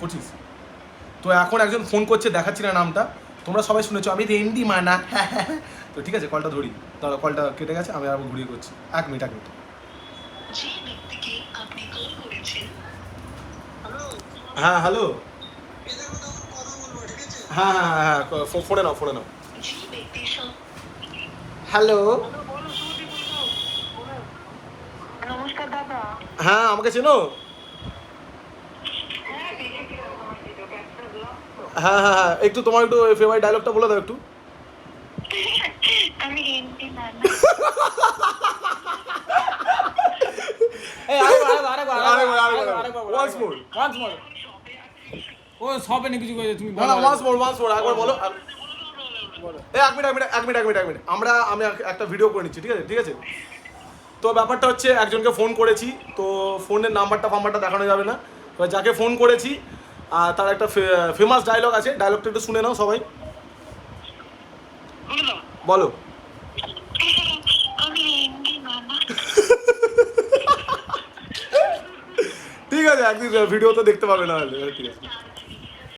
করছিস? তো এখন একজন ফোন করছে, দেখাচ্ছি না নামটা, তোমরা সবাই শুনেছো, আমি রেন্ডি মানা। তো ঠিক আছে, কলটা ধরি, তাহলে কলটা কেটে গেছে, আমি আবার ঘুরিয়ে করছি। 1 মিনিট। হ্যাঁ হ্যালো, হ্যাঁ হ্যাঁ হ্যাঁ হ্যাঁ, ফোনে নাও, ফোনে নাও। হ্যালো, নমস্কার দাদা। হ্যাঁ আমাকে চেনো? হ্যাঁ হ্যাঁ হ্যাঁ, একটু তোমার একটু ফেভারিট ডায়লগটা বলে দাও একটু। আমি এমপি নানা। Once more. ও সবে না কিছু করেছে তুমি না না, ওয়ান্স মোর, একবার বলো। এই 1 মিনিট, আমি একটা ভিডিও করে নিচ্ছি, ঠিক আছে ঠিক আছে। তো ব্যাপারটা হচ্ছে, একজনকে ফোন করেছি, তো ফোনের নাম্বারটা দেখানো যাবে না। এবার যাকে ফোন করেছি তার একটা ফেমাস ডায়লগ আছে, ডায়লগটা একটু শুনে নাও সবাই। বলো। আমি এমপি নানা। ঠিক আছে, একদিন ভিডিও তো দেখতে পাবে না হলে, ঠিক আছে।